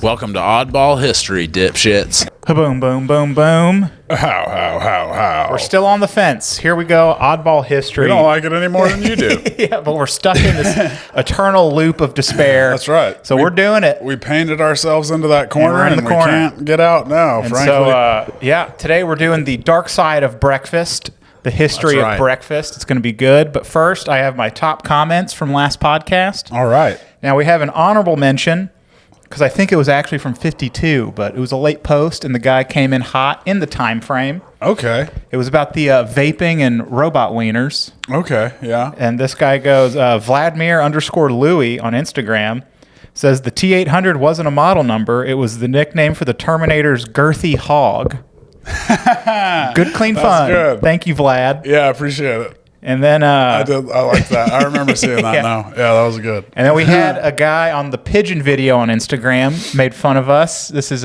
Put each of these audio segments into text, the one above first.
Welcome to Oddball History, dipshits. Boom, boom, boom, boom. How. We're still on the fence. Here we go, Oddball History. We don't like it any more than you do. Yeah, but we're stuck in this eternal loop of despair. That's right. So we're doing it. We painted ourselves into that corner, And we're in the corner. we can't get out now, And frankly. so, today we're doing the Darkside of Breakfast, the history That's right. of breakfast. It's going to be good. But first, I have my top comments from last podcast. All right. Now, we have an honorable mention, because I think it was actually from 52, but it was a late post, and the guy came in hot in the time frame. Okay. It was about the vaping and robot wieners. Okay, yeah. And this guy goes, Vladimir_Louis on Instagram says the T-800 wasn't a model number. It was the nickname for the Terminator's girthy hog. Good, clean fun. Good. Thank you, Vlad. Yeah, I appreciate it. And then I like that. I remember seeing that now. Yeah, that was good. And then we had a guy on the pigeon video on Instagram made fun of us. This is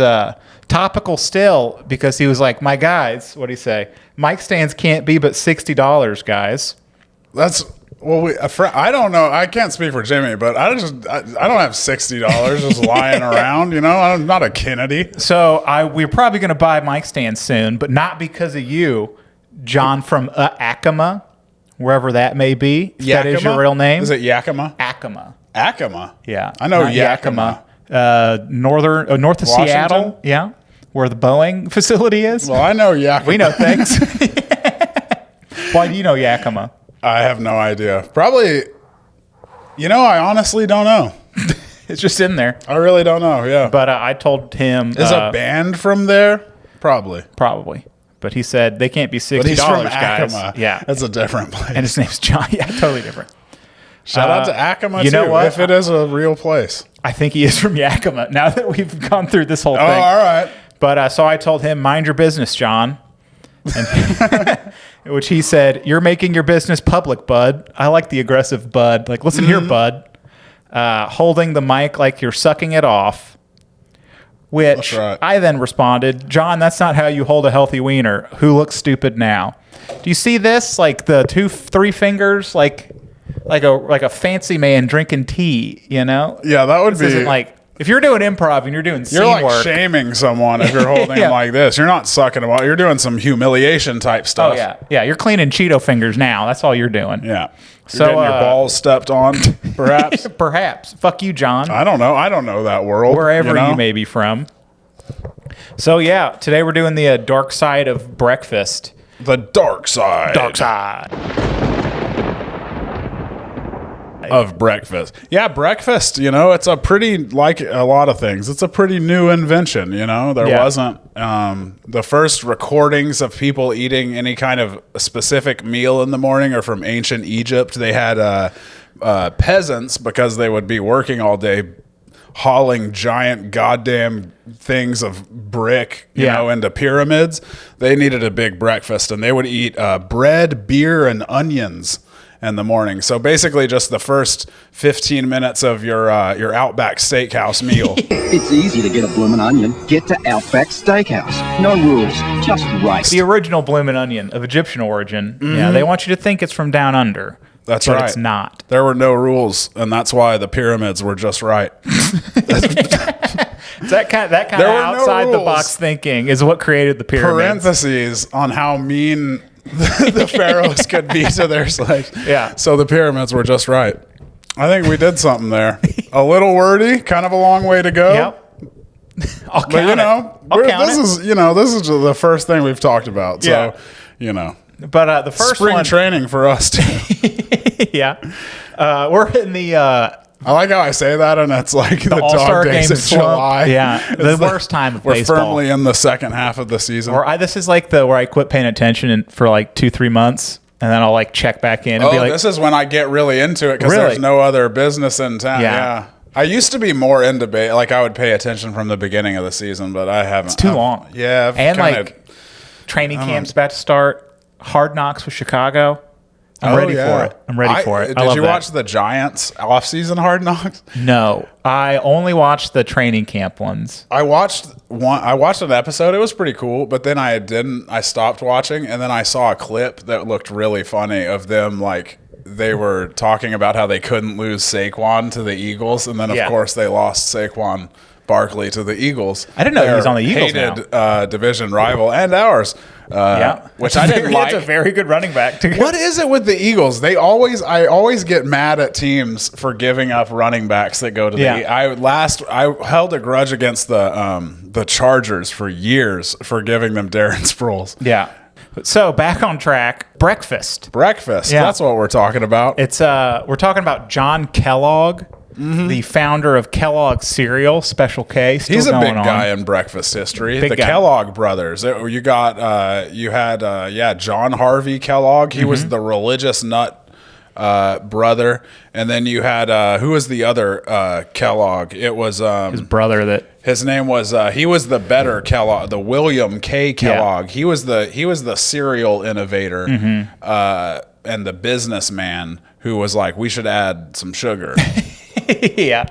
topical still because he was like, my guys, what'd he say? Mic stands can't be but $60, guys. That's I don't know. I can't speak for Jimmy, but I don't have $60 just lying around. You know, I'm not a Kennedy. So we're probably going to buy mic stands soon, but not because of you, John from Acoma, wherever that may be. If that is your real name. Is it Yakima? Acoma. Acoma. Yeah. I know Not Yakima. North of Washington? Seattle. Yeah. Where the Boeing facility is. Well, I know Yakima. We know things. Why do you know Yakima? I have no idea. Probably, I honestly don't know. It's just in there. I really don't know, yeah. But I told him. Is a band from there? Probably. Probably. But he said they can't be $60, But he's from guys. Acoma. Yeah. That's a different place. And his name's John. Yeah, totally different. Shout out to Acoma, you know too, what? if it is a real place. I think he is from Yakima, now that we've gone through this whole thing. Oh, all right. But so I told him, mind your business, John. And which he said, you're making your business public, bud. I like the aggressive bud. Like, listen here, bud. Holding the mic like you're sucking it off. Which right. I then responded, John, that's not how you hold a healthy wiener. Who looks stupid now? Do you see this? Like the 3 fingers, like a fancy man drinking tea, you know? Yeah, that would This be... isn't like, if you're doing improv and you're doing scene You're like work. shaming someone if you're holding Yeah. them like this. You're not sucking them out. You're doing some humiliation type stuff. Oh, yeah. Yeah, you're cleaning Cheeto fingers now. That's all you're doing. Yeah. You're So, getting your balls stepped on, perhaps. Perhaps. Fuck you, John. I don't know. I don't know that world. Wherever you may be from. So, yeah, today we're doing the dark side of breakfast. The dark side. Dark side. Of breakfast. Yeah, breakfast, it's a pretty, like a lot of things, it's a pretty new invention, There wasn't, the first recordings of people eating any kind of specific meal in the morning are from ancient Egypt. They had peasants, because they would be working all day, hauling giant goddamn things of brick, into pyramids. They needed a big breakfast, and they would eat bread, beer, and onions in the morning. So basically just the first 15 minutes of your Outback Steakhouse meal. It's easy to get a bloomin' onion. Get to Outback Steakhouse. No rules, just right. The original bloomin' onion of Egyptian origin. Mm-hmm. Yeah, they want you to think it's from down under. That's but right. It's not. There were no rules, and that's why the pyramids were just right. That kind of outside the box thinking is what created the pyramids. Parentheses on how mean the pharaohs could be to their slaves. Yeah. So the pyramids were just right. I think we did something there. A little wordy, kind of a long way to go. Yep. I'll count this is the first thing we've talked about. So, But the first spring one, training for us too. yeah, we're in the. I like how I say that, and it's like the All-Star dog days game of July. Yeah, the worst time of we're baseball. We're firmly in the second half of the season. This is like where I quit paying attention for like 2-3 months, and then I'll like check back in and be like, this is when I get really into it because there's no other business in town. Yeah. I used to be more into like I would pay attention from the beginning of the season, but I haven't. It's too long. Yeah, and like training camp's about to start. Hard Knocks with Chicago. I'm ready for it. I'm ready for it. Did you watch the Giants off-season Hard Knocks? No, I only watched the training camp ones. I watched an episode. It was pretty cool, but then I stopped watching, and then I saw a clip that looked really funny of them like they were talking about how they couldn't lose Saquon to the Eagles, and then of course they lost Saquon Barkley to the Eagles. I didn't know he was on the Eagles hated division rival and ours. Which I didn't like. That's a very good running back. What is it with the Eagles? I always get mad at teams for giving up running backs that go to the. I held a grudge against the Chargers for years for giving them Darren Sproles. Yeah. So back on track. Breakfast. Yeah. That's what we're talking about. It's we're talking about John Kellogg. The founder of Kellogg's cereal, Special K. He's a big guy in breakfast history. The Kellogg brothers. You had John Harvey Kellogg. He was the religious nut brother, and then you had who was the other Kellogg? It was his brother. That his name was. He was the better Kellogg, the William K. Kellogg. He was the cereal innovator and the businessman who was like, we should add some sugar.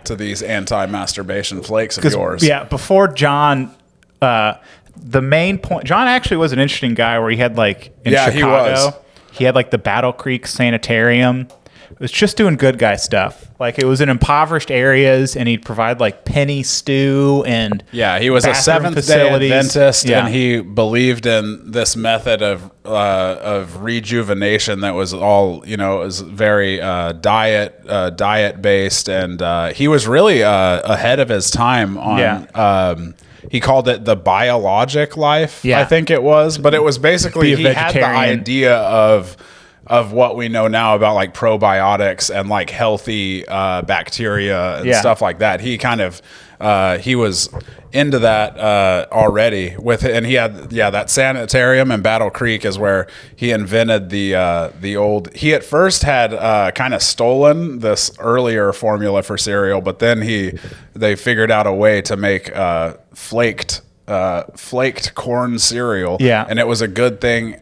To these anti-masturbation flakes of yours. Yeah, before John, the main point, John actually was an interesting guy where he had Chicago, he had the Battle Creek Sanitarium. It was just doing good guy stuff. It was in impoverished areas, and he'd provide penny stew and he was a Seventh-day Adventist, and he believed in this method of rejuvenation that was all it was very diet based, and he was really ahead of his time on. He called it the biologic life, I think it was, but it was basically he had the idea of what we know now about probiotics and healthy bacteria and stuff like that. He kind of he was into that already with it, and he had that sanitarium in Battle Creek is where he invented the old. He at first had kind of stolen this earlier formula for cereal, but then they figured out a way to make flaked corn cereal, and it was a good thing.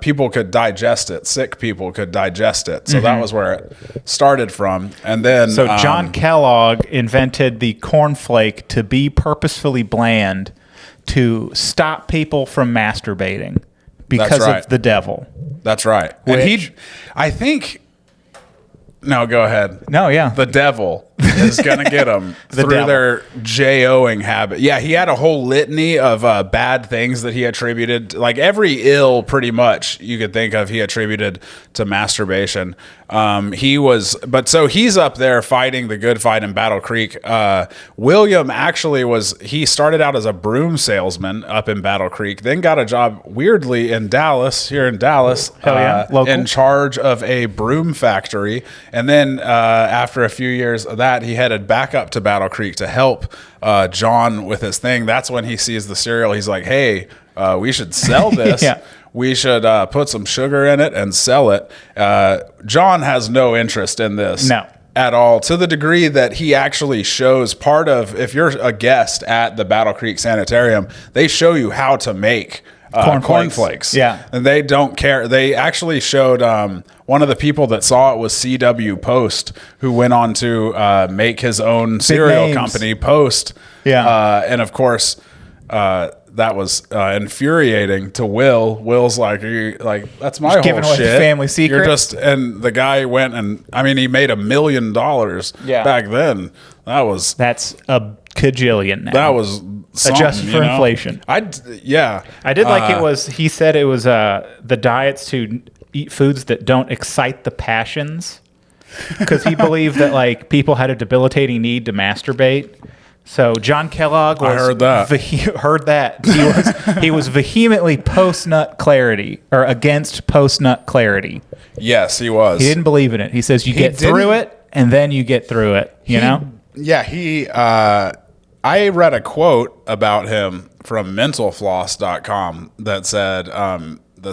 People could digest it. Sick people could digest it. So that was where it started from. And then John Kellogg invented the cornflake to be purposefully bland to stop people from masturbating because of the devil. That's right. No, go ahead. No, yeah. The devil is going to get them through their J-O-ing habit. Yeah, he had a whole litany of bad things that he attributed. Every ill, pretty much, you could think of, he attributed to masturbation. So he's up there fighting the good fight in Battle Creek. William actually he started out as a broom salesman up in Battle Creek, then got a job, weirdly, in Dallas, in charge of a broom factory. And then after a few years of that, he headed back up to Battle Creek to help John with his thing. That's when he sees the cereal. He's like, hey, we should sell this. We should put some sugar in it and sell it. John has no interest in this. No. At all, to the degree that he actually shows part of, if you're a guest at the Battle Creek Sanitarium, they show you how to make cornflakes. Yeah. And they don't care. They actually showed one of the people that saw it was C.W. Post, who went on to make his own cereal company, Post. Yeah. And of course, that was infuriating to Will. Will's like, that's my whole giving away shit. The family secret. And the guy went and, he made $1 million back then. That's a cajillion now. That was adjusted for inflation. I did like it was, he said it was the diets to eat foods that don't excite the passions, because he believed that people had a debilitating need to masturbate. So John Kellogg was heard that. He was vehemently post-nut clarity, or against post-nut clarity. Yes, he was. He didn't believe in it. He says you get through it, and then you get through it. You know? Yeah, I read a quote about him from mentalfloss.com that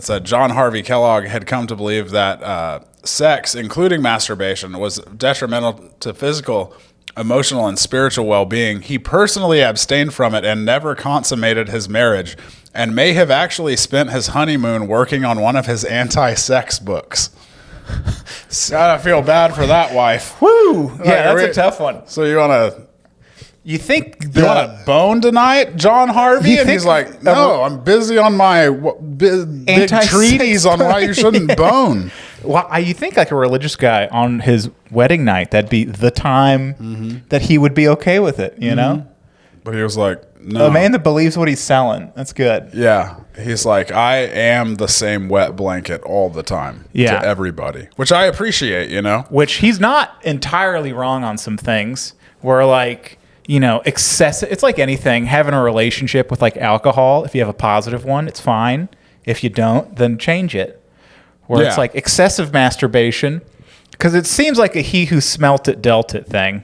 said John Harvey Kellogg had come to believe that sex, including masturbation, was detrimental to physical, emotional, and spiritual well-being. He personally abstained from it and never consummated his marriage, and may have actually spent his honeymoon working on one of his anti-sex books. Gotta feel bad for that wife. Woo! Yeah, that's a tough one. So you want to bone tonight, John Harvey? And he's like, no, I'm busy on my big treatise on why you shouldn't bone. Well, you think like a religious guy on his wedding night, that'd be the time that he would be okay with it, you know? But he was like, no. A man that believes what he's selling. That's good. Yeah. He's like, I am the same wet blanket all the time Yeah. to everybody, which I appreciate, you know? Which he's not entirely wrong on some things where like, you know, excessive. It's like anything, having a relationship with like alcohol. If you have a positive one, it's fine. If you don't, then change it. Where it's like excessive masturbation, because it seems like a he who smelt it dealt it thing,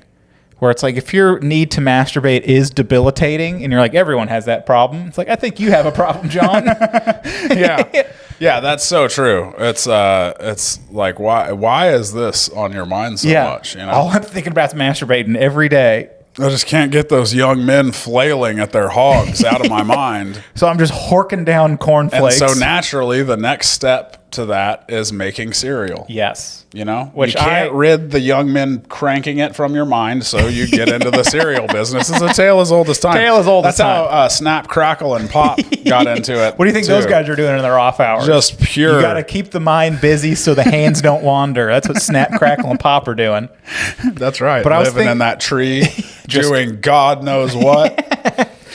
where it's like if your need to masturbate is debilitating and you're like, everyone has that problem. It's like, I think you have a problem, John. Yeah, that's so true. It's like, why is this on your mind so much? You know? All I'm thinking about is masturbating every day. I just can't get those young men flailing at their hogs out of my mind. So I'm just horking down cornflakes. And so naturally, the next step to that is making cereal. Yes. You know, Which you can't rid the young men cranking it from your mind, so you get into the cereal business. It's a tale as old as time. That's how Snap, Crackle, and Pop got into it. What do you think those guys are doing in their off hours? Just pure. You got to keep the mind busy so the hands don't wander. That's what Snap, Crackle, and Pop are doing. That's right. But I was living in that tree, doing God knows what.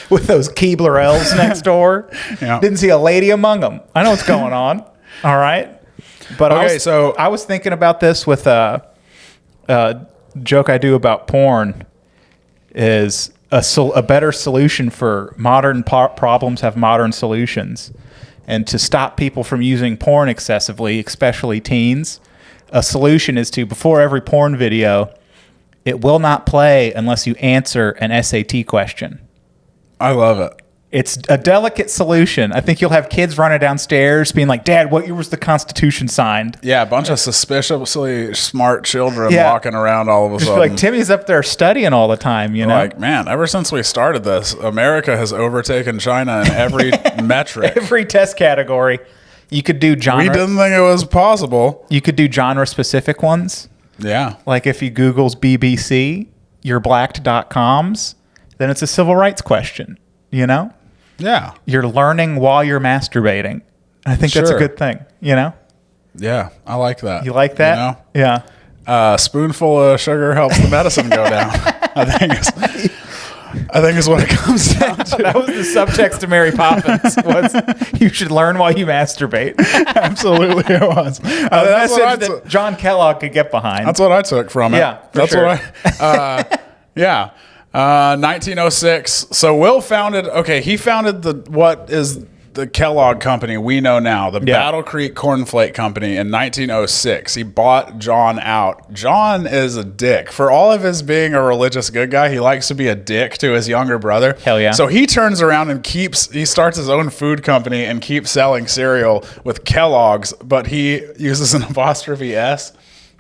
With those Keebler elves next door. Yeah. Didn't see a lady among them. I know what's going on. All right. But I was thinking about this with a joke I do about porn is a better solution for modern problems have modern solutions. And to stop people from using porn excessively, especially teens, a solution is to, before every porn video, it will not play unless you answer an SAT question. I love it. It's a delicate solution. I think you'll have kids running downstairs being like, Dad, what year was the Constitution signed? Yeah, a bunch of suspiciously smart children walking around all of a sudden. Like, Timmy's up there studying all the time, you know? Like, man, ever since we started this, America has overtaken China in every metric. Every test category. You could do genre. We didn't think it was possible. You could do genre-specific ones. Yeah. Like if you Google's BBC, your blacked.coms, then it's a civil rights question, you know? Yeah. You're learning while you're masturbating. I think that's a good thing, you know? Yeah, I like that. You like that? You know? Yeah. A spoonful of sugar helps the medicine go down. I think is what it comes down to. That was the subtext to Mary Poppins. Was you should learn while you masturbate. Absolutely, it was. A message that John Kellogg could get behind. That's what I took from it. Yeah, that's sure. what I. Yeah. 1906. So Will founded. Okay, he founded what is the Kellogg Company we know now, the Battle Creek Cornflake Company, in 1906. He bought John out. John is a dick. For all of his being a religious good guy, he likes to be a dick to his younger brother. Hell yeah. So he turns around and he starts his own food company and keeps selling cereal with Kellogg's, but he uses an apostrophe S.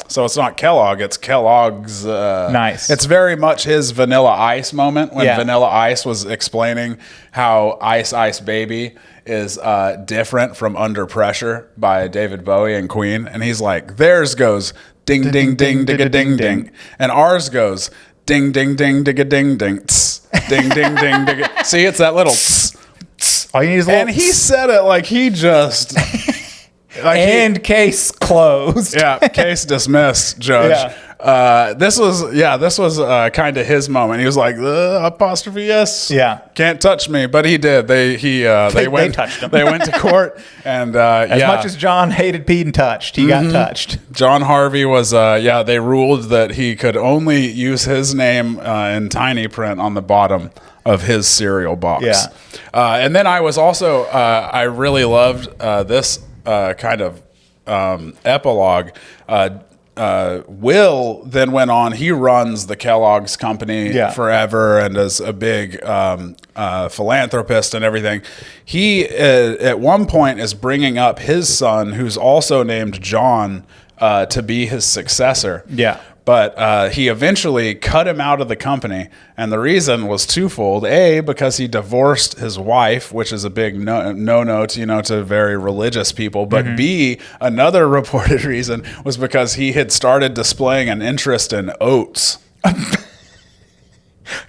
So it's not Kellogg, it's Kellogg's. Nice. It's very much his Vanilla Ice moment when Vanilla Ice was explaining how Ice Ice Baby is different from Under Pressure by David Bowie and Queen. And he's like, theirs goes ding, ding, ding, digga, ding, ding. And ours goes ding, ding, ding, digga, ding, ding. Tss, ding, ding, ding, digga. See, it's that little tss, tss. All you need is a little and he said it like he just... Like case closed. Yeah, case dismissed, Judge. Yeah. This was kind of his moment. He was like, apostrophe S. Yeah, can't touch me, but he did. They touched him. They went to court, and as much as John hated being touched, he got touched. John Harvey was they ruled that he could only use his name in tiny print on the bottom of his cereal box. Yeah, and then I was also I really loved this kind of epilogue. Will then went on. He runs the Kellogg's company forever and is a big philanthropist and everything. He at one point is bringing up his son, who's also named John, to be his successor. Yeah. But he eventually cut him out of the company. And the reason was twofold. A, because he divorced his wife, which is a big no-no to very religious people. But B, another reported reason was because he had started displaying an interest in oats.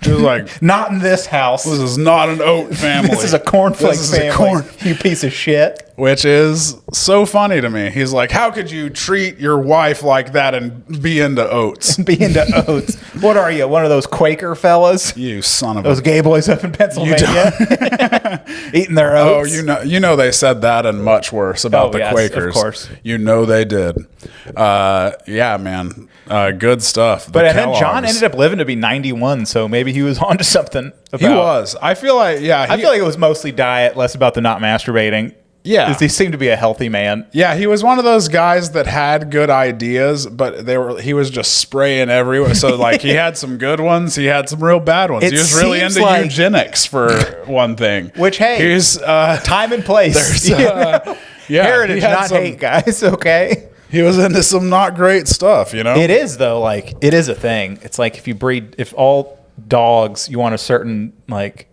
He was like, not in this house. This is not an oat family. This is a cornflake family. You piece of shit. which is so funny to me. He's like, how could you treat your wife like that and be into oats? Be into oats. What are you, one of those Quaker fellas? You son of those a... gay boys up in Pennsylvania eating their oats. Oh, you know they said that and much worse about the Quakers. Of course. You know they did. Yeah, man. Good stuff. But then John ended up living to be 91, so maybe he was onto something. He was. I feel like, I feel like it was mostly diet, less about the not masturbating. Yeah. Because he seemed to be a healthy man. Yeah, he was one of those guys that had good ideas, but he was just spraying everywhere. So, like, he had some good ones. He had some real bad ones. He was really into eugenics, for one thing. Which, hey, he's time and place. Heritage, not hate, guys, okay? He was into some not great stuff, you know? It is, though. Like, it is a thing. It's like if all dogs, you want a certain, like,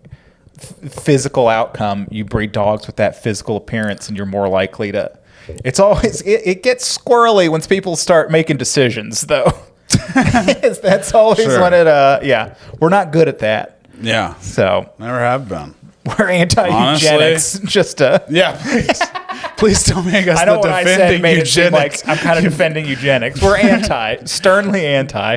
physical outcome, you breed dogs with that physical appearance and you're more likely to... It's always... It gets squirrely when people start making decisions, though. That's always when it... Yeah. We're not good at that. Yeah. So... Never have been. We're anti-eugenics. Just yeah, please don't make us the defending eugenics. I'm kind of defending eugenics. We're sternly anti.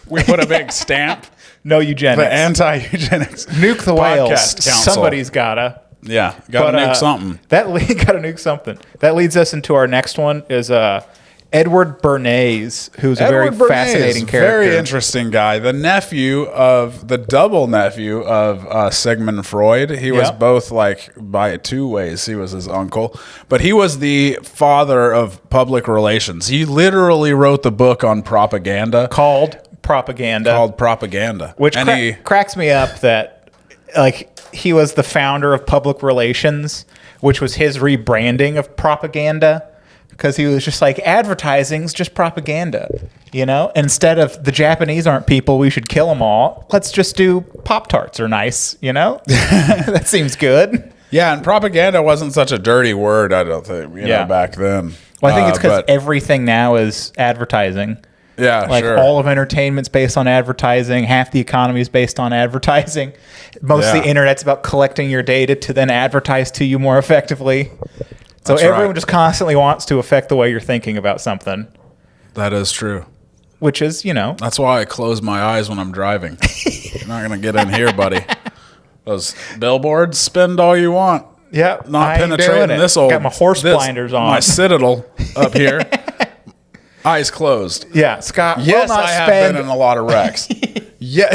We put a big stamp. No eugenics. The anti-eugenics. Nuke the whales. Somebody's gotta. Yeah, gotta nuke something. Gotta nuke something. That leads us into our next one is Edward Bernays, who's a very fascinating character. Very interesting guy. The double nephew of Sigmund Freud. He was both, like, by two ways. He was his uncle. But he was the father of public relations. He literally wrote the book on propaganda. Called Propaganda. Which cracks me up that, like, he was the founder of public relations, which was his rebranding of propaganda. Because he was just like, advertising's just propaganda, you know? And instead of the Japanese aren't people, we should kill them all. Let's just do Pop-Tarts are nice, you know? That seems good. Yeah, and propaganda wasn't such a dirty word, I don't think, you know, back then. Well, I think it's because everything now is advertising. Yeah, like all of entertainment's based on advertising. Half the economy is based on advertising. Most of the internet's about collecting your data to then advertise to you more effectively. So everyone just constantly wants to affect the way you're thinking about something. That is true. Which is, you know. That's why I close my eyes when I'm driving. You're not going to get in here, buddy. Those billboards, spend all you want. Yeah. Not penetrating this old... Got my horse blinders on. My citadel up here. Eyes closed. Yeah. Scott will not have been in a lot of wrecks. Yeah.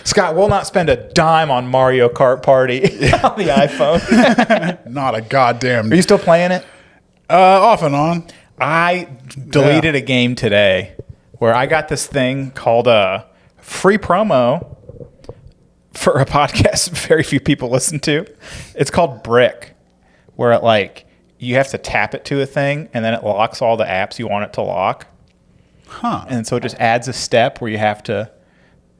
Scott will not spend a dime on Mario Kart Party on the iPhone. Not a goddamn... Are you still playing it? Off and on. I deleted a game today where I got this thing called free promo for a podcast very few people listen to. It's called Brick, where it, like, you have to tap it to a thing and then it locks all the apps you want it to lock. Huh. And so it just adds a step where you have to...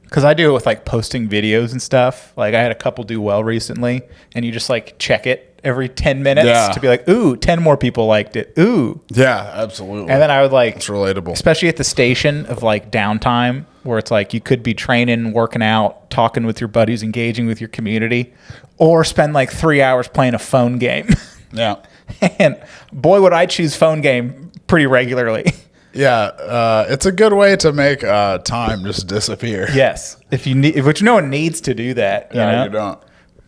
Because I do it with, like, posting videos and stuff. Like, I had a couple do well recently, and you just, like, check it every 10 minutes to be like, ooh, 10 more people liked it. Ooh. Yeah, absolutely. And then I would, like... It's relatable. Especially at the station of, like, downtime, where it's like you could be training, working out, talking with your buddies, engaging with your community, or spend, like, 3 hours playing a phone game. Yeah. And boy, would I choose phone game pretty regularly. Yeah, it's a good way to make time just disappear. Yes, which no one needs to do that. You don't.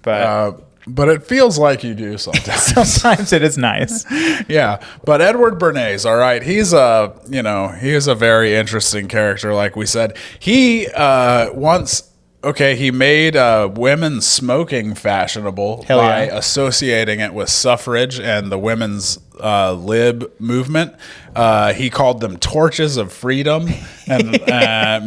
But it feels like you do sometimes. Sometimes it is nice. Yeah, but Edward Bernays, all right, he is a very interesting character. Like we said, he he made women smoking fashionable by associating it with suffrage and the women's lib movement. He called them torches of freedom and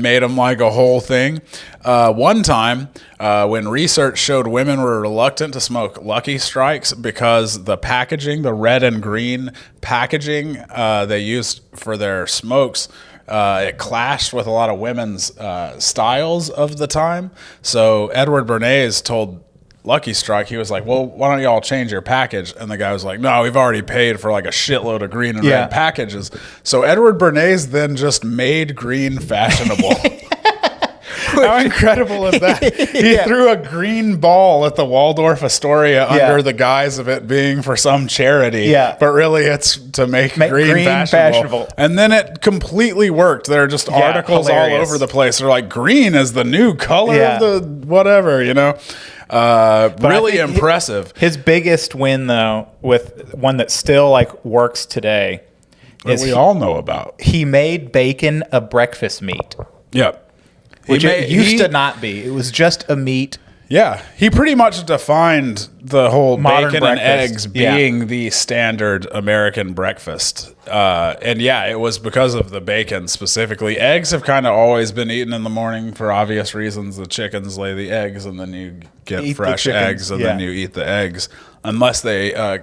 made them like a whole thing. One time, when research showed women were reluctant to smoke Lucky Strikes because the packaging, the red and green packaging they used for their smokes, it clashed with a lot of women's styles of the time. So Edward Bernays told Lucky Strike, he was like, well, why don't y'all change your package? And the guy was like, no, we've already paid for like a shitload of green and red packages. So Edward Bernays then just made green fashionable. How incredible is that? He threw a green ball at the Waldorf Astoria under the guise of it being for some charity. Yeah. But really it's to make green fashionable. And then it completely worked. There are just articles all over the place. They're like, green is the new color of the whatever, you know? Really impressive. His biggest win, though, with one that still like works today, is we all know about. He made bacon a breakfast meat. Yep. Which it used to not be. It was just a meat. Yeah. He pretty much defined the whole modern bacon breakfast. and eggs being the standard American breakfast. And it was because of the bacon specifically. Eggs have kind of always been eaten in the morning for obvious reasons. The chickens lay the eggs and then you get fresh eggs and then you eat the eggs. Unless they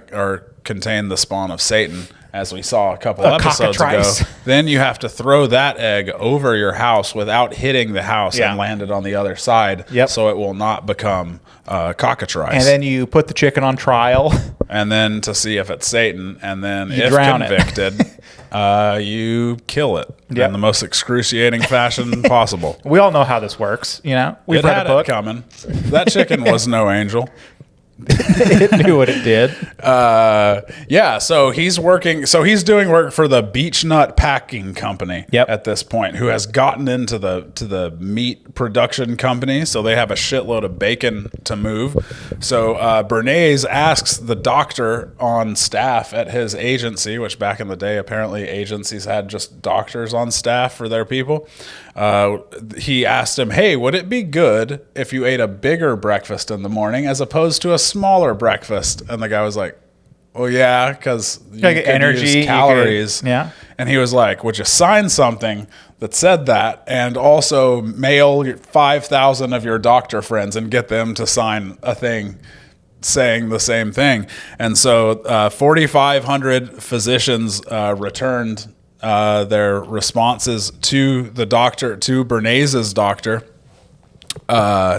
contain the spawn of Satan, as we saw a couple episodes ago. Then you have to throw that egg over your house without hitting the house and land it on the other side so it will not become cockatrice. And then you put the chicken on trial. And then to see if it's Satan. And then if convicted, you kill it in the most excruciating fashion possible. We all know how this works, you know? We've read a book. It coming. That chicken was no angel. It knew what it did. So he's working. So he's doing work for the Beech Nut Packing Company at this point, who has gotten into the meat production company. So they have a shitload of bacon to move. So Bernays asks the doctor on staff at his agency, which back in the day apparently agencies had just doctors on staff for their people. He asked him, "Hey, would it be good if you ate a bigger breakfast in the morning as opposed to a smaller breakfast?" And the guy was like, "Well, yeah, because you like energy, calories." And he was like, "Would you sign something that said that, and also mail 5,000 of your doctor friends and get them to sign a thing saying the same thing?" And so 4,500 physicians returned their responses to the doctor, to Bernays' doctor,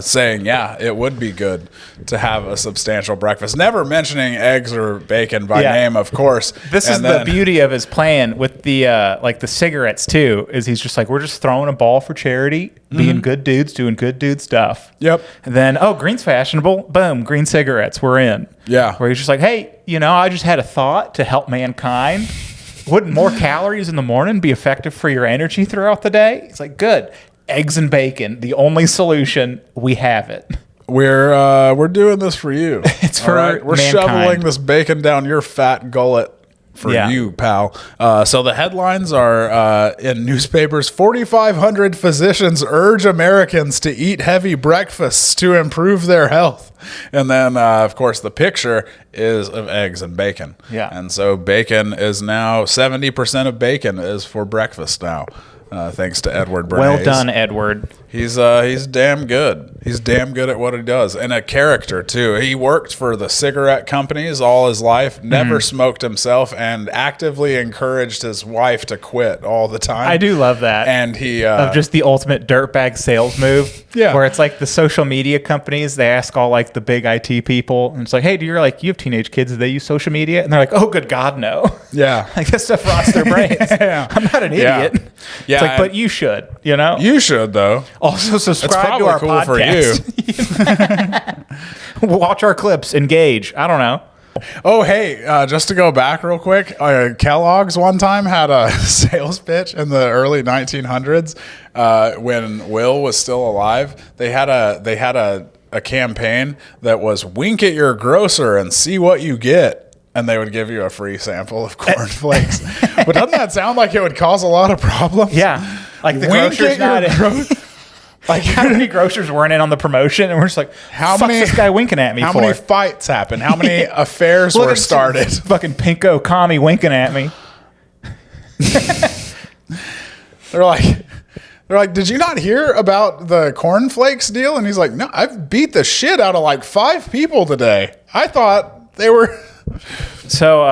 saying, it would be good to have a substantial breakfast. Never mentioning eggs or bacon by name, of course. This is the beauty of his plan with the the cigarettes too. Is he's just like, we're just throwing a ball for charity, being good dudes, doing good dude stuff. Yep. And then green's fashionable. Boom, green cigarettes. We're in. Yeah. Where he's just like, hey, I just had a thought to help mankind. Wouldn't more calories in the morning be effective for your energy throughout the day? It's like, good. Eggs and bacon, the only solution. We have it. We're doing this for you. It's for We're mankind. shoveling this bacon down your fat gullet for you, pal. So the headlines are in newspapers: 4,500 physicians urge Americans to eat heavy breakfasts to improve their health. And then, of course, the picture is of eggs and bacon. Yeah. And so bacon is now 70% of bacon is for breakfast now. Thanks to Edward Bernays. Well done, Edward. He's damn good. He's damn good at what he does, and a character too. He worked for the cigarette companies all his life, never smoked himself, and actively encouraged his wife to quit all the time. I do love that. And he of just the ultimate dirtbag sales move. Where it's like the social media companies, they ask all like the big IT people, and it's like, hey, you have teenage kids, do they use social media? And they're like, oh, good God, no. Yeah. Like that stuff rots their brains. I'm not an idiot. Yeah. It's like, but you should, You should, though. Also subscribe to our cool podcast. For you. Watch our clips, engage. I don't know. Oh, hey, just to go back real quick, Kellogg's one time had a sales pitch in the early 1900s when Will was still alive. They had a campaign that was wink at your grocer and see what you get. And they would give you a free sample of cornflakes. But doesn't that sound like it would cause a lot of problems? Yeah. Like the grocer's not in. Like how many grocers weren't in on the promotion? And we're just like, what's this guy winking at me for? How many fights happened? How many affairs were started? Fucking pinko commie winking at me. They're like, did you not hear about the cornflakes deal? And he's like, no, I've beat the shit out of like 5 people today. I thought they were... So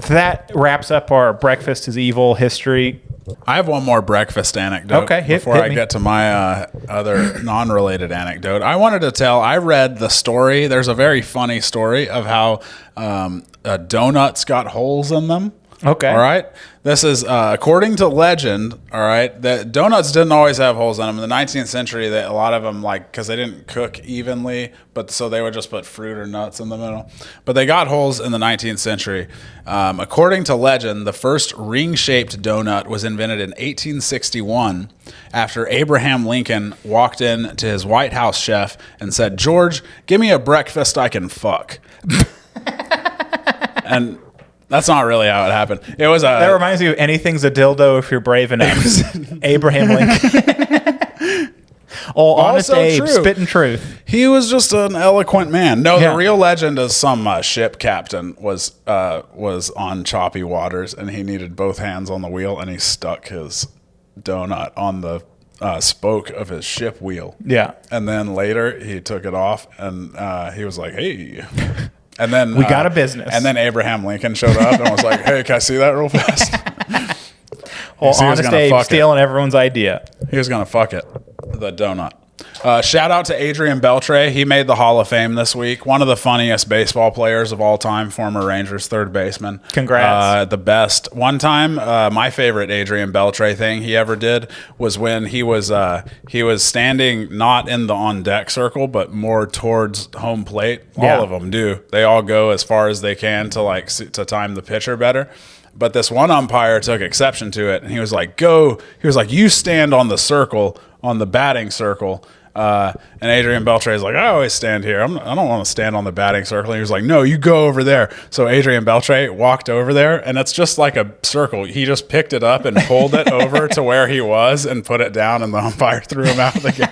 that wraps up our breakfast is evil history. I have one more breakfast anecdote before I get to my other non-related anecdote. I wanted to tell, I read the story. There's a very funny story of how donuts got holes in them. Okay. All right. This is according to legend. All right. That donuts didn't always have holes in them. In the 19th century, a lot of them, like, because they didn't cook evenly, but so they would just put fruit or nuts in the middle. But they got holes in the 19th century. According to legend, the first ring-shaped donut was invented in 1861 after Abraham Lincoln walked in to his White House chef and said, "George, give me a breakfast I can fuck." And that's not really how it happened. It was That reminds me of anything's a dildo if you're brave enough. Abraham Lincoln. Honest Abe, true. spitting truth. He was just an eloquent man. No, the real legend is some ship captain was on choppy waters and he needed both hands on the wheel and he stuck his donut on the spoke of his ship wheel. Yeah. And then later he took it off and he was like, "Hey." And then we got a business. And then Abraham Lincoln showed up and was like, "Hey, can I see that real fast?" Honest Abe stealing everyone's idea. He was going to fuck it, the donut. Shout out to Adrian Beltre. He made the Hall of Fame this week. One of the funniest baseball players of all time, former Rangers third baseman. Congrats. The best. One time, my favorite Adrian Beltre thing he ever did was when he was standing not in the on-deck circle, but more towards home plate. All of them do. They all go as far as they can to time the pitcher better. But this one umpire took exception to it, and he was like, "Go." He was like, "You stand on the circle, on the batting circle." And Adrian Beltre is like, "I always stand here. I don't want to stand on the batting circle." And he was like, "No, you go over there." So Adrian Beltre walked over there, and it's just like a circle. He just picked it up and pulled it over to where he was and put it down, and the umpire threw him out of the game.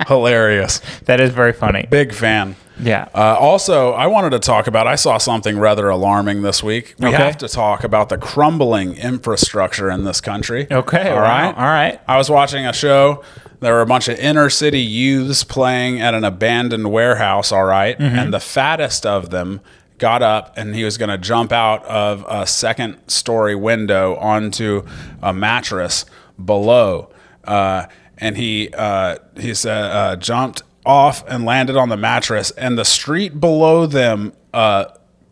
Hilarious. That is very funny. Big fan. Yeah. Also, I wanted to talk about, I saw something rather alarming this week. We have to talk about the crumbling infrastructure in this country. Okay. All right. All right. I was watching a show. There were a bunch of inner city youths playing at an abandoned warehouse. All right. Mm-hmm. And the fattest of them got up and he was going to jump out of a second story window onto a mattress below. And he said, jumped off and landed on the mattress, and the street below them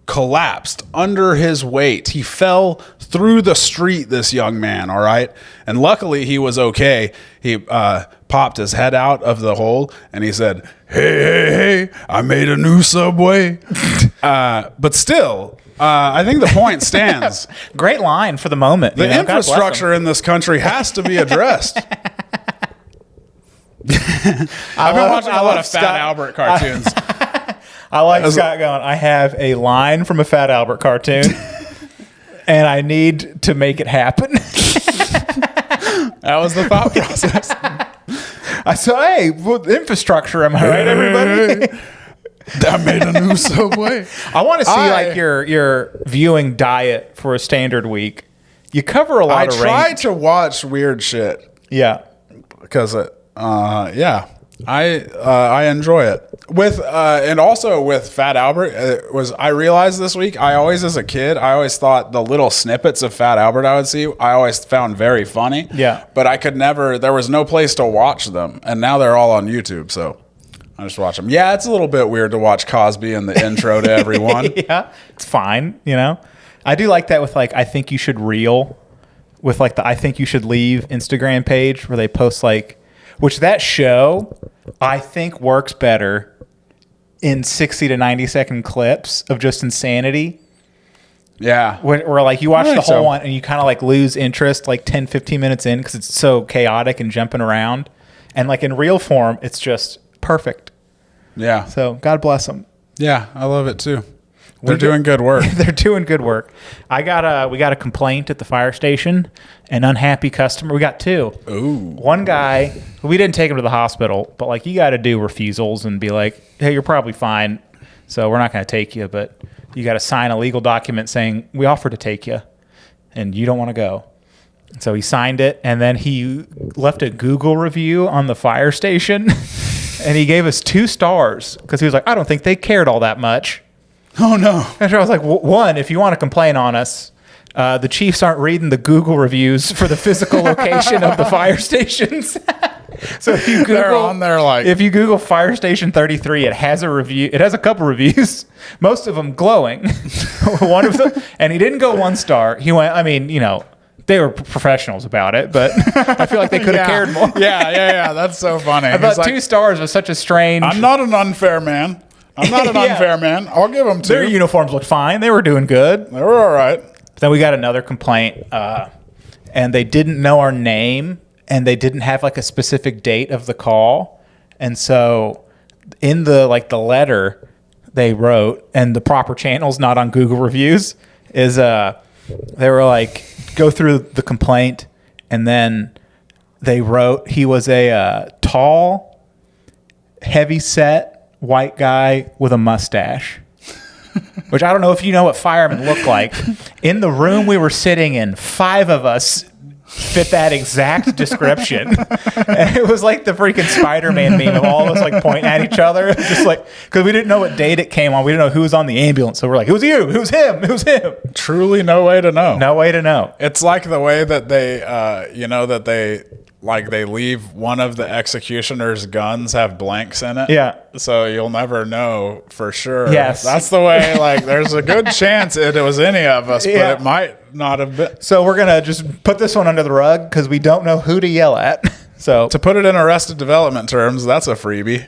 collapsed under his weight. He fell through the street, this young man, all right? And luckily he was okay. He popped his head out of the hole and he said, hey, I made a new subway. But still, I think the point stands. Great line for the moment. The infrastructure in this country has to be addressed. I've been watching a lot of Fat Albert cartoons. I like Scott going, I have a line from a Fat Albert cartoon, and I need to make it happen. That was the thought process. I said, hey, infrastructure, am I right, everybody? I made a new subway. I want to see like your viewing diet for a standard week. You cover a lot of range. I try to watch weird shit. Yeah. Because I enjoy it. With and also with Fat Albert, I realized this week, as a kid, I always thought the little snippets of Fat Albert I would see, I always found very funny. Yeah. But I could never, there was no place to watch them. And now they're all on YouTube, so I just watch them. Yeah, it's a little bit weird to watch Cosby in the intro to everyone. Yeah, it's fine, I do like that with like, I think you should reel with like the I think you should leave Instagram page where they post like, which that show I think works better in 60 to 90 second clips of just insanity. Yeah. Where like you watch the whole one and you kind of like lose interest like 10, 15 minutes in because it's so chaotic and jumping around. And like in real form, it's just perfect. Yeah. So God bless them. Yeah, I love it too. They're doing good work. They're doing good work. We got a complaint at the fire station. An unhappy customer. We got two. Ooh. One guy, we didn't take him to the hospital, but like you got to do refusals and be like, hey, you're probably fine, so we're not going to take you, but you got to sign a legal document saying we offer to take you, and you don't want to go. So he signed it, and then he left a Google review on the fire station, and he gave us 2 stars because he was like, I don't think they cared all that much. Oh, no. And I was like, one, if you want to complain on us, the Chiefs aren't reading the Google reviews for the physical location of the fire stations. So if you They're Google on there like if you Google Fire Station 33, it has a review. It has a couple reviews, most of them glowing. One of them, and he didn't go 1 star. He went. I mean, they were professionals about it, but I feel like they could have cared more. Yeah. That's so funny. I thought 2 stars was such a strange. I'm not an unfair man. I'm not an unfair man. I'll give them 2. Their uniforms looked fine. They were doing good. They were all right. But then we got another complaint, and they didn't know our name, and they didn't have like a specific date of the call, and so in the letter they wrote, and the proper channel's not on Google reviews, is they were like, go through the complaint, and then they wrote he was a tall, heavy-set white guy with a mustache. Which I don't know if you know what firemen look like. In the room we were sitting in, 5 of us fit that exact description. And it was like the freaking Spider-Man meme of all of us like pointing at each other. Just like, because we didn't know what date it came on. We didn't know who was on the ambulance. So we're like, who's you? Who's him? Who's him? Truly no way to know. No way to know. It's like the way that they, they leave one of the executioner's guns have blanks in it. Yeah. So you'll never know for sure. Yes. That's the way, there's a good chance it was any of us, but it might not have been. So we're going to just put this one under the rug because we don't know who to yell at. So to put it in Arrested Development terms, that's a freebie.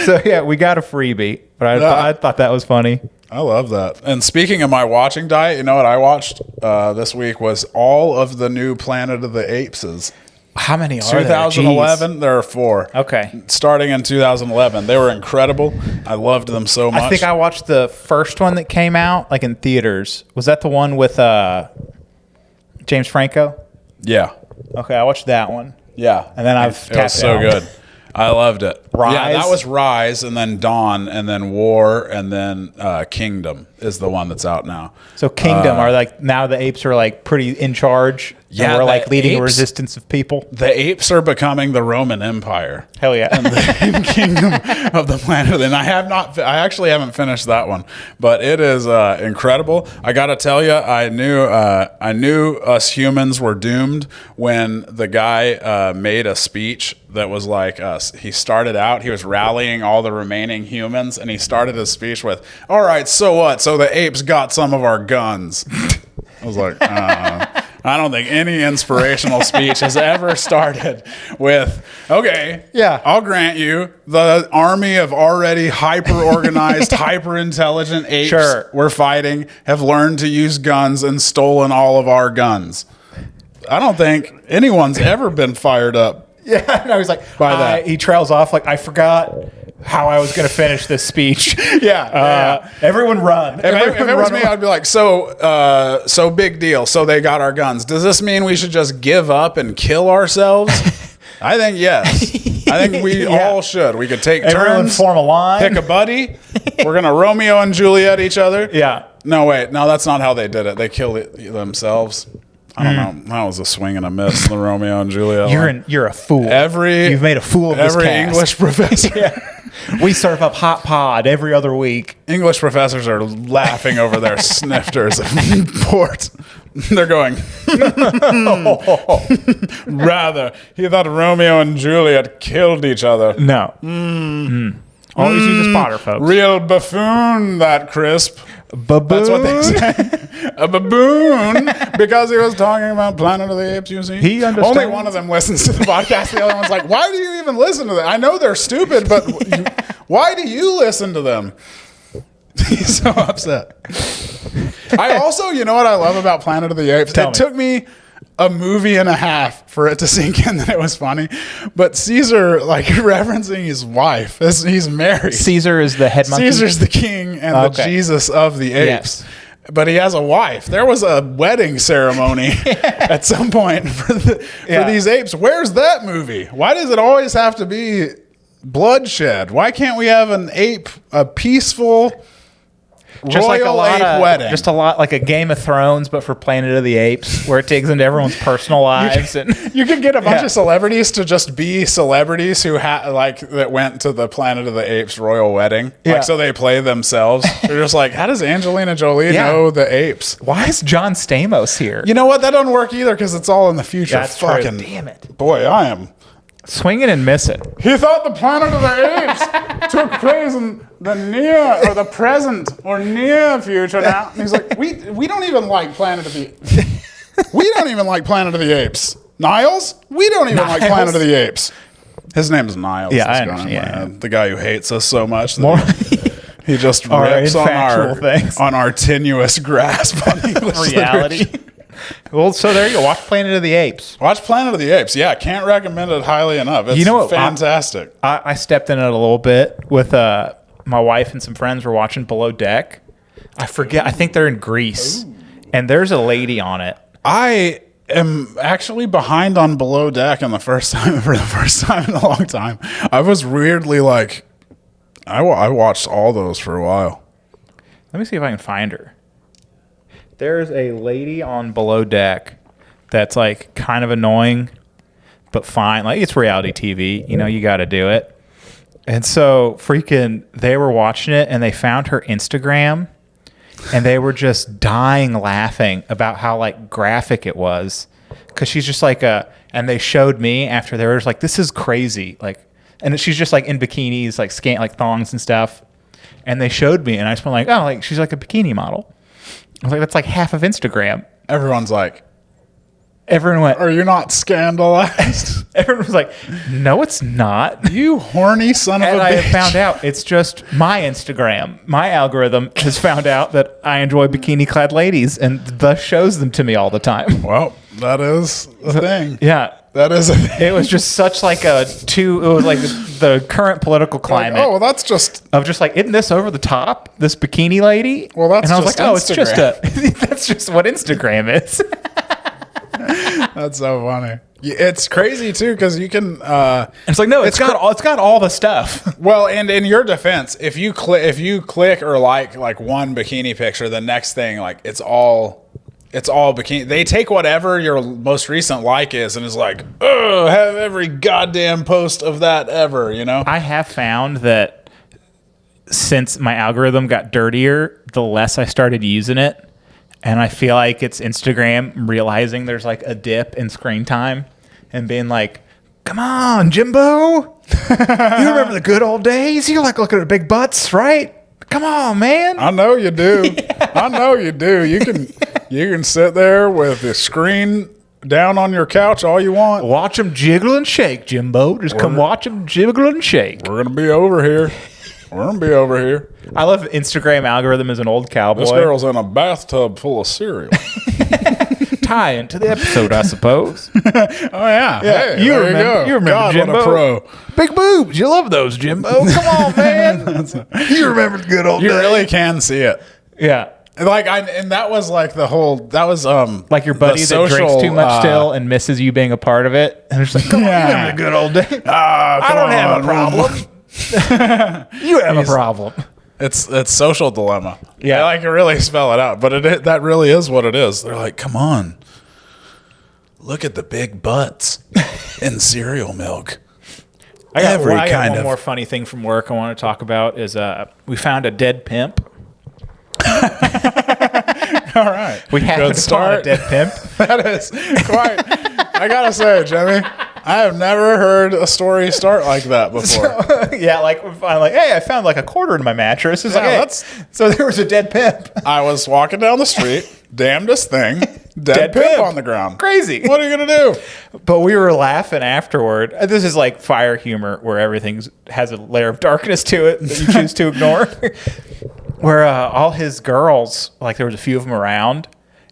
So yeah, we got a freebie, but I thought that was funny. I love that. And speaking of my watching diet, you know what I watched this week was all of the new Planet of the Apeses. How many are 2011, there are 4. Okay. Starting in 2011. They were incredible. I loved them so much. I think I watched the first one that came out, like in theaters. Was that the one with James Franco? Yeah. Okay, I watched that one. Yeah. And then it was so good. I loved it. Rise? Yeah, that was Rise, and then Dawn, and then War, and then Kingdom is the one that's out now. So Kingdom are now the apes are like pretty in charge. Yeah, and we're like leading a apes- resistance of people. The apes are becoming the Roman Empire. Hell yeah. And the kingdom of the planet. And I actually haven't finished that one, but it is incredible. I got to tell you, I knew us humans were doomed when the guy made a speech that was like us. He started out, he was rallying all the remaining humans, and he started his speech with, "All right, so what? So the apes got some of our guns." I was like, I don't think any inspirational speech has ever started with, okay, yeah, I'll grant you the army of already hyper-organized, hyper-intelligent apes we're fighting have learned to use guns and stolen all of our guns. I don't think anyone's ever been fired up. Yeah, no, he's like, by that. He trails off like, I forgot how I was going to finish this speech. Yeah. Everyone run. If it was me, I'd be like, so big deal. So they got our guns. Does this mean we should just give up and kill ourselves? I think yes. I think we all should. We could take Everyone turns, form a line, pick a buddy. We're gonna Romeo and Juliet each other. Yeah. No, wait. No, that's not how they did it. They killed it themselves. I don't know. That was a swing and a miss. The Romeo and Juliet. You're a fool. You've made a fool of this every cast. English professor. We serve up hot pod every other week. English professors are laughing over their snifters of port. They're going, rather, he thought Romeo and Juliet killed each other. No. Always uses Potter, folks. Real buffoon, that Crisp. Baboon. That's what they say. A baboon, because he was talking about Planet of the Apes, you see. He understands. Only one of them listens to the podcast. The other one's like, why do you even listen to them? I know they're stupid, but why do you listen to them? He's so upset. I also, you know what I love about Planet of the Apes? It took me a movie and a half for it to sink in that it was funny. But Caesar, like, referencing his wife, he's married. Caesar is the head monkey? Caesar's the king and the Jesus of the apes. Yes. But he has a wife. There was a wedding ceremony at some point for these apes. Where's that movie? Why does it always have to be bloodshed? Why can't we have an ape, a peaceful Just like Royal Ape Wedding. just a lot like a Game of Thrones, but for Planet of the Apes, where it digs into everyone's personal lives. You could get a bunch of celebrities to just be celebrities who that went to the Planet of the Apes royal wedding. Yeah. Like, so they play themselves. They're just like, how does Angelina Jolie know the apes? Why is John Stamos here? You know what? That doesn't work either because it's all in the future. That's Fucking true. Damn it. Boy, I am. Swing it and miss it. He thought the Planet of the Apes took place in the near or the present or near future now. And he's like, we don't even like Planet of the We don't even like Planet of the Apes. Niles? We don't even like Planet of the Apes. His name's Niles. Yeah, I understand. The guy who hates us so much that he just rips on our tenuous grasp on English reality. literature. Well, so there you go. Watch Planet of the Apes. Watch Planet of the Apes. Yeah, can't recommend it highly enough. It's fantastic. I stepped in it a little bit with my wife and some friends were watching Below Deck. I forget. I think they're in Greece. Ooh. And there's a lady on it. I am actually behind on Below Deck for the first time in a long time. I was weirdly like, I watched all those for a while. Let me see if I can find her. There's a lady on Below Deck that's like kind of annoying, but fine. Like, it's reality TV. You know, you got to do it. And so they were watching it and they found her Instagram and they were just dying laughing about how like graphic it was. Cause she's just like and they showed me after they were just like, this is crazy. Like, and she's just like in bikinis, like thongs and stuff. And they showed me and I just went like, oh, like she's like a bikini model. I was like, that's like half of Instagram. Everyone went, are you not scandalized? Everyone was like, no, it's not. You horny son of a bitch. And I have found out it's just my Instagram. My algorithm has found out that I enjoy bikini-clad ladies and thus shows them to me all the time. Well, that is a thing. Yeah. That is a thing. It was just such like it was like the current political climate. Like, oh, well, that's just... Of just like, isn't this over the top? This bikini lady? Well, that's and I was just like, oh, Instagram. it's just that's just what Instagram is. That's so funny. It's crazy too because you can. It's like no, it's got all the stuff. Well, and in your defense, if you click or like one bikini picture, the next thing like it's all bikini. They take whatever your most recent like is and is like, oh, have every goddamn post of that ever. You know. I have found that since my algorithm got dirtier, the less I started using it. And I feel like it's Instagram realizing there's like a dip in screen time and being like, come on, Jimbo. You remember the good old days? You like looking at big butts, right? Come on, man. I know you do. Yeah. I know you do. You can sit there with the screen down on your couch all you want. Watch them jiggle and shake, Jimbo. Just come watch them jiggle and shake. We're going to be over here. We're going to be over here. I love Instagram algorithm as an old cowboy. This girl's in a bathtub full of cereal. Tie into the episode, I suppose. Oh, yeah. Hey, you remember God, Jimbo. What a pro. Big boobs. You love those, Jimbo. Come on, man. You remember the good old days. You really can see it. Yeah. Like and that was like the whole like your buddy that drinks too much still and misses you being a part of it. And it's like, come on, you remember the good old days. I don't have a problem. You have a problem. It's social dilemma. Yeah, they like really spell it out, but that really is what it is. They're like, come on, look at the big butts in cereal milk. I got one more funny thing from work I want to talk about is we found a dead pimp. All right, we happened to find a dead pimp. That is quite. I gotta say, Jimmy, I have never heard a story start like that before. Yeah, like I'm like, hey, I found like a quarter in my mattress. It's so there was a dead pimp. I was walking down the street, damnedest thing, dead pimp on the ground. Crazy. What are you gonna do? But we were laughing afterward. This is like fire humor where everything has a layer of darkness to it that you choose to ignore. Where all his girls, like there was a few of them around,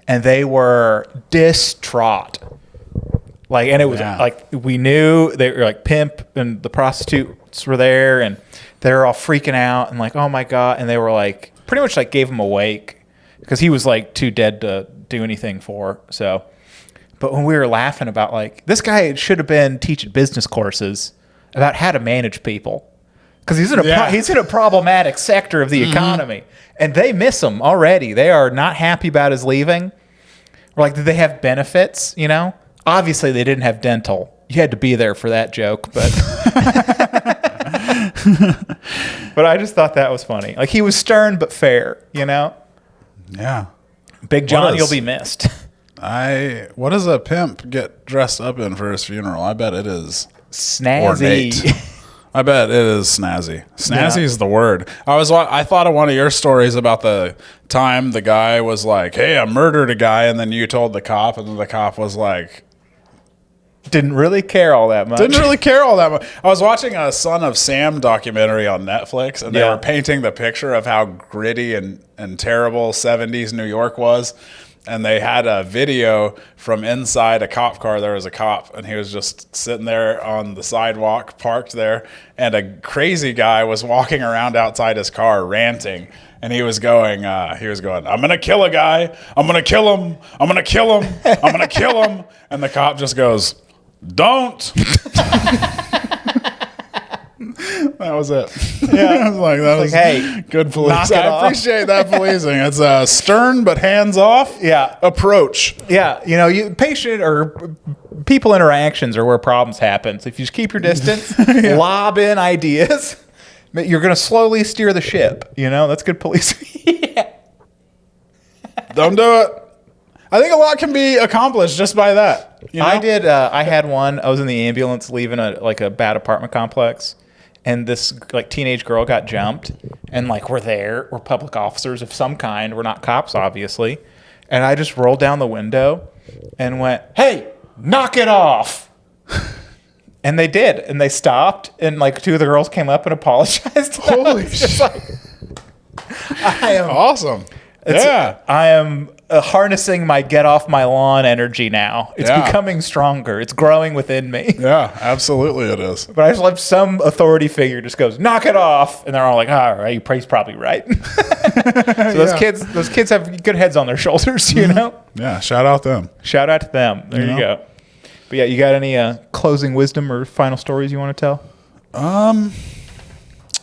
and they were distraught. Like, and it was like we knew they were like pimp and the prostitutes were there, and they were all freaking out and like, oh my god, and they were like pretty much like gave him a wake because he was like too dead to do anything for. So, but when we were laughing about like this guy should have been teaching business courses about how to manage people. because he's in a problematic sector of the economy, and they miss him already. They are not happy about his leaving. Or like, did they have benefits? You know, obviously they didn't have dental. You had to be there for that joke, but but I just thought that was funny. Like, he was stern but fair. You know? Yeah. Big John, you'll be missed. What does a pimp get dressed up in for his funeral? I bet it is Snazzy. ornate. I bet it is snazzy. Snazzy is the word. I thought of one of your stories about the time the guy was like, "Hey, I murdered a guy," and then you told the cop, and then the cop was like, Didn't really care all that much. I was watching a Son of Sam documentary on Netflix, and they were painting the picture of how gritty and terrible 70s New York was. And they had a video from inside a cop car. There was a cop, and he was just sitting there on the sidewalk, parked there. And a crazy guy was walking around outside his car ranting. And he was going, I'm going to kill a guy. I'm going to kill him. I'm going to kill him. I'm going to kill him. And the cop just goes, "Don't." That was it. Yeah. I was like, that was hey, good policing. knock it off. I appreciate that policing. It's a stern but hands-off approach. Yeah, you know, patient or people interactions are where problems happen. So if you just keep your distance, lob in ideas, you're going to slowly steer the ship. You know, that's good policing. Don't do it. I think a lot can be accomplished just by that. You know? I did. I had one. I was in the ambulance leaving a bad apartment complex, and this teenage girl got jumped, and we're public officers of some kind. We're not cops, obviously. And I just rolled down the window and went, "Hey, knock it off!" And they did, and they stopped, and two of the girls came up and apologized. Holy shit! I am awesome. I am harnessing my get off my lawn energy now. It's becoming stronger. It's growing within me. Yeah, absolutely it is. But I just love some authority figure just goes, "Knock it off," and they're all like, "All right, he's probably right." So those kids have good heads on their shoulders, you know. Yeah, shout out them. Shout out to them. There you go. But yeah, you got any closing wisdom or final stories you want to tell?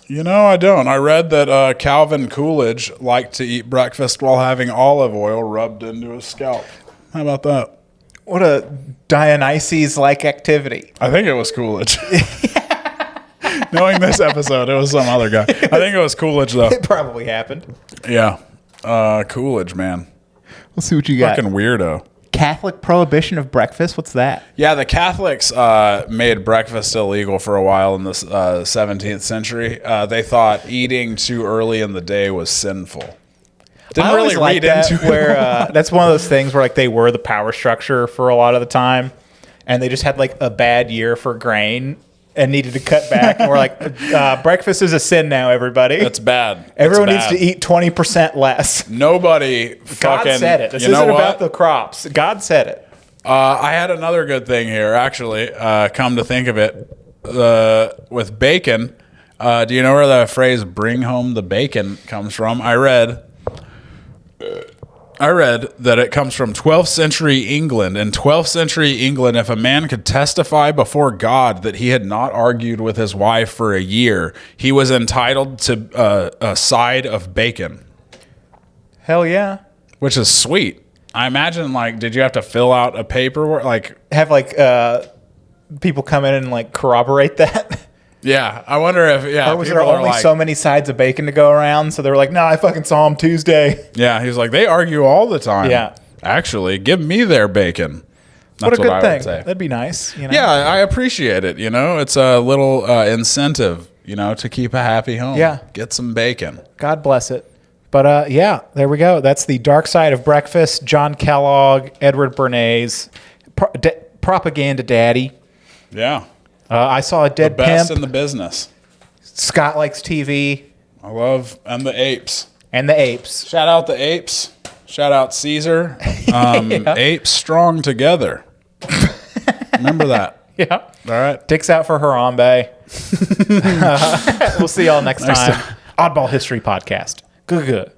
You know, I don't. I read that Calvin Coolidge liked to eat breakfast while having olive oil rubbed into his scalp. How about that? What a Dionysus-like activity. I think it was Coolidge. Knowing this episode, it was some other guy. I think it was Coolidge, though. It probably happened. Yeah. Coolidge, man. We'll see what you got. Fucking weirdo. Catholic prohibition of breakfast? What's that? Yeah, the Catholics made breakfast illegal for a while in the 17th century. They thought eating too early in the day was sinful. Didn't really read into it. Where that's one of those things where they were the power structure for a lot of the time, and they just had a bad year for grain and needed to cut back. And we're like, breakfast is a sin now, everybody. That's bad. Everyone needs to eat 20% less. Nobody fucking... God said it. This isn't about the crops. God said it. I had another good thing here, actually. Come to think of it. With bacon, do you know where the phrase "bring home the bacon" comes from? I read that it comes from 12th century England. In 12th century England, if a man could testify before God that he had not argued with his wife for a year, he was entitled to a side of bacon. Hell yeah. Which is sweet. I imagine, did you have to fill out a paperwork? Have, people come in and, corroborate that? Yeah, I wonder if or was there only so many sides of bacon to go around? So they were like, "No, I fucking saw him Tuesday." Yeah, he was like, "They argue all the time." Yeah, actually, give me their bacon. That's what a good thing. That'd be nice. You know? Yeah, I appreciate it. You know, it's a little incentive. You know, to keep a happy home. Yeah, get some bacon. God bless it. But yeah, there we go. That's the Dark Side of Breakfast. John Kellogg, Edward Bernays, propaganda daddy. Yeah. I saw a dead pimp. The best pimp. in the business. Scott likes TV. I love and the Apes. And the Apes. Shout out the Apes. Shout out Caesar. Apes strong together. Remember that. Yeah. All right. Dicks out for Harambe. We'll see y'all next time. Oddball History Podcast. Good.